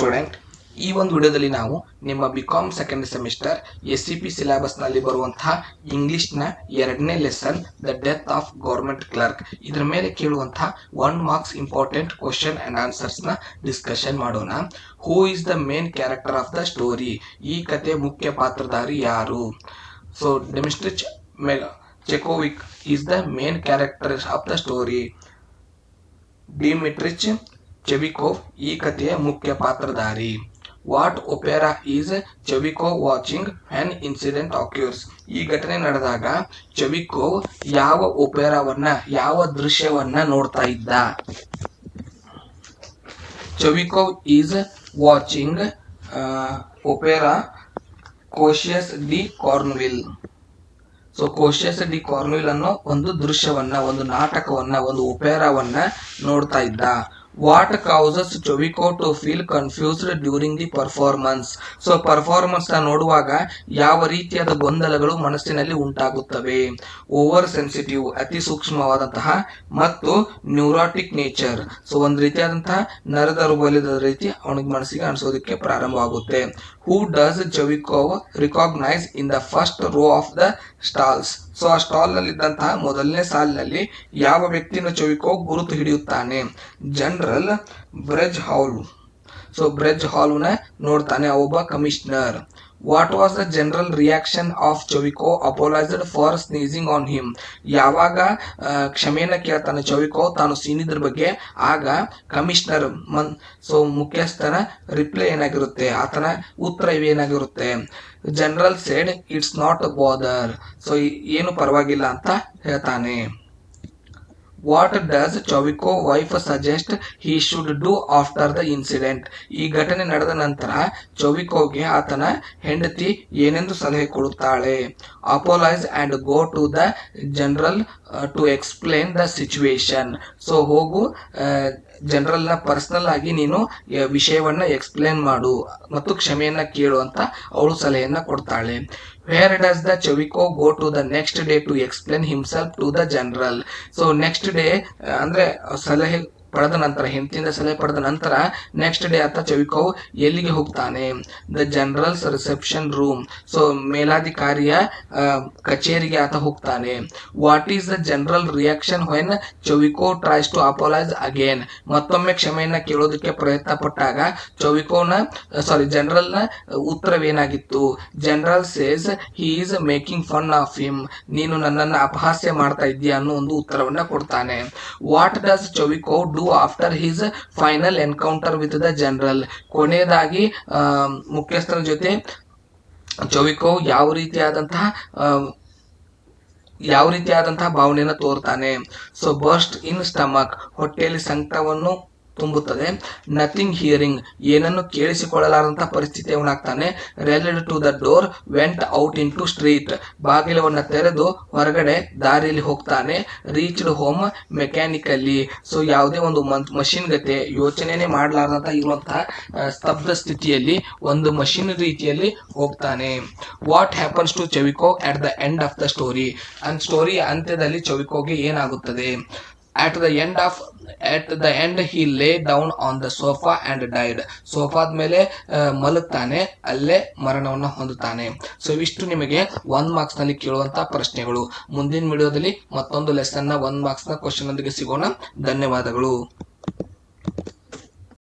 Student, ಈ ಒಂದು ವಿಡಿಯೋದಲ್ಲಿ ನಾವು ನಿಮ್ಮ BCom second semester SCP syllabus ನಲ್ಲಿ ಬರುವಂತಹ ಇಂಗ್ಲಿಷ್ ನ 2ನೇ lesson the death of government clerk ಇದರ ಮೇಲೆ ಕೇಳುವಂತಹ 1 marks important question and answers ನ ಡಿಸ್ಕಷನ್ ಮಾಡೋಣ. Who is the main character of the story? ಈ ಕಥೆ ಮುಖ್ಯ ಪಾತ್ರಧಾರಿ ಯಾರು? So Dmitri Chervyakov is the main character of the story. Dmitri Chervyakov ಈ ಕಥೆಯ ಮುಖ್ಯ ಪಾತ್ರಧಾರಿ. What opera is Chervyakov watching when incident occurs? ಈ ಘಟನೆ ನಡೆದಾಗ ಚೆವಿಕೋವ್ ಯಾವ ಒಪೆರಾವನ್ನ, ಯಾವ ದೃಶ್ಯವನ್ನ ನೋಡ್ತಾ ಇದ್ದ? Chervyakov is watching opera Cloches de Corneville. So Cloches de Corneville ಅನ್ನೋ ಒಂದು ದೃಶ್ಯವನ್ನ, ಒಂದು ನಾಟಕವನ್ನ, ಒಂದು ಒಪೆರಾವನ್ನ ನೋಡ್ತಾ ಇದ್ದ. What causes Chervyakov to feel confused during the performance? So performance ನ ನೋಡುವಾಗ ಯಾವ ರೀತಿಯಾದ ಗೊಂದಲಗಳು ಮನಸ್ಸಿನಲ್ಲಿ ಉಂಟಾಗುತ್ತವೆ? ಓವರ್ ಸೆನ್ಸಿಟಿವ್, ಅತಿ ಸೂಕ್ಷ್ಮವಾದಂತಹ, ಮತ್ತು ನ್ಯೂರಾಟಿಕ್ ನೇಚರ್. ಸೊ ಒಂದು ರೀತಿಯಾದಂತಹ ನರದೌರ್ಬಲ್ಯದ ರೀತಿ ಅವನಿಗೆ ಮನಸ್ಸಿಗೆ ಅನಿಸೋದಕ್ಕೆ ಪ್ರಾರಂಭವಾಗುತ್ತೆ. Who does Chervyakov recognise in the first row of the stalls? So ಆ ಸ್ಟಾಲ್ ನಲ್ಲಿ ಇದ್ದಂತಹ ಮೊದಲನೇ ಸಾಲಿನಲ್ಲಿ ಯಾವ ವ್ಯಕ್ತಿಯನ್ನು ಚೆವಿಕೋವ್ ಗುರುತು ಹಿಡಿಯುತ್ತಾನೆ? ಜನರಲ್ ಬ್ರೆಜ್ ಹಾಲ್. ಸೊ ಬ್ರೆಜ್ ಹಾಲ್ ನ ನೋಡ್ತಾನೆ, ಒಬ್ಬ commissioner. What was the general reaction of Chervyakov apologised for sneezing on him? ಯಾವಾಗ ಕ್ಷಮೆಯನ್ನ ಕೇಳ್ತಾನೆ ಚೆವಿಕೋವ್ ತಾನು ಸೀನಿದ್ರ ಬಗ್ಗೆ, ಆಗ ಕಮಿಷನರ್ ಸೊ ಮುಖ್ಯಸ್ಥನ ರಿಪ್ಲೈ ಏನಾಗಿರುತ್ತೆ, ಆತನ ಉತ್ತರ ಏನಾಗಿರುತ್ತೆ? General said it's not bother. So ಏನು ಪರವಾಗಿಲ್ಲ ಅಂತ ಹೇಳ್ತಾನೆ. What does Chervyakov wife suggest he should do after the incident? ಈ ಘಟನೆ ನಡೆದ ನಂತರ ಚೆವಿಕೋವ್ಗೆ ಆತನ ಹೆಂಡತಿ ಏನೆಂದು ಸಲಹೆ ಕೊಡುತ್ತಾಳೆ? Apologise and go to the general to explain the situation. So ಹೋಗು ಜನರಲ್ ನ ಪರ್ಸನಲ್ ಆಗಿ ನೀನು ವಿಷಯವನ್ನ ಎಕ್ಸ್ಪ್ಲೇನ್ ಮಾಡು ಮತ್ತು ಕ್ಷಮೆಯನ್ನ ಕೇಳು ಅಂತ ಅವಳು ಸಲಹೆಯನ್ನ ಕೊಡ್ತಾಳೆ. Where does the Chervyakov go to the next day to explain himself to the general? So next day ಅಂದ್ರೆ ಸಲಹೆ ಪಡೆದ ನಂತರ, ಹೆಂಡತಿಯಿಂದ ಸಲಹೆ ಪಡೆದ ನಂತರ ನೆಕ್ಸ್ಟ್ ಡೇ ಆತ ಚೆವಿಕೋವ್ ಎಲ್ಲಿಗೆ ಹೋಗ್ತಾನೆ? The general's reception room. So ಮೇಲಾಧಿಕಾರಿಯ ಕಚೇರಿಗೆ ಆತ ಹೋಗ್ತಾನೆ. What is the general reaction when Chervyakov tries to apologise again? ಮತ್ತೊಮ್ಮೆ ಕ್ಷಮೆಯನ್ನ ಕೇಳೋದಕ್ಕೆ ಪ್ರಯತ್ನ ಪಟ್ಟಾಗ ಜನರಲ್ ನ ಉತ್ತರವೇನಾಗಿತ್ತು? General says he is making fun of him. ನೀನು ನನ್ನನ್ನು ಅಪಹಾಸ್ಯ ಮಾಡ್ತಾ ಇದ್ದೀಯ ಅನ್ನೋ ಒಂದು ಉತ್ತರವನ್ನ ಕೊಡ್ತಾನೆ. What does Chervyakov do after his final encounter with the general? ಕೊನೆಯದಾಗಿ ಮುಖ್ಯಸ್ಥರ ಜೊತೆ ಚೆವಿಕೋವ್ ಯಾವ ರೀತಿಯಾದಂತಹ ಭಾವನೆಯನ್ನು ತೋರ್ತಾನೆ? ಸೊ ಬರ್ಸ್ಟ್ ಇನ್ ಸ್ಟಮಕ್, ಹೊಟ್ಟೆಯಲ್ಲಿ ಸಂಕಟವನ್ನು ತುಂಬುತ್ತದೆ. ನಥಿಂಗ್ ಹಿಯರಿಂಗ್, ಏನನ್ನು ಕೇಳಿಸಿಕೊಳ್ಳಲಾರಂತಹ ಪರಿಸ್ಥಿತಿ ಅವನಾಗ್ತಾನೆ. Reeled to the door went out into street, ಬಾಗಿಲವನ್ನ ತೆರೆದು ಹೊರಗಡೆ ದಾರಿಯಲ್ಲಿ ಹೋಗ್ತಾನೆ. ರೀಚ್ಡ್ ಹೋಮ್ ಮೆಕ್ಯಾನಿಕಲಿ, ಸೊ ಯಾವುದೇ ಒಂದು ಮಷಿನ್ ಗತೆ ಯೋಚನೆನೇ ಮಾಡಲಾರದಂತ ಇರುವಂತಹ ಸ್ತಬ್ಧ ಸ್ಥಿತಿಯಲ್ಲಿ ಒಂದು ಮಷಿನ್ ರೀತಿಯಲ್ಲಿ ಹೋಗ್ತಾನೆ. What happens to Chervyakov at the end of the story? ಸ್ಟೋರಿಯ ಅಂತ್ಯದಲ್ಲಿ ಚೆವಿಕೋವ್ಗೆ ಏನಾಗುತ್ತದೆ? At the end he lay down on the sofa and died. ಸೋಫಾದ ಮೇಲೆ ಮಲಗ್ತಾನೆ, ಅಲ್ಲೇ ಮರಣವನ್ನು ಹೊಂದುತ್ತಾನೆ. ಸೊ ಇಷ್ಟು ನಿಮಗೆ 1 ಮಾರ್ಕ್ಸ್ ನಲ್ಲಿ ಕೇಳುವಂತಹ ಪ್ರಶ್ನೆಗಳು. ಮುಂದಿನ ವಿಡಿಯೋದಲ್ಲಿ ಮತ್ತೊಂದು ಲೆಸನ್ ನ 1 ಮಾರ್ಕ್ಸ್ ನ ಕ್ವಶನ್ ಒಂದಿಗೆ ಸಿಗೋಣ. ಧನ್ಯವಾದಗಳು.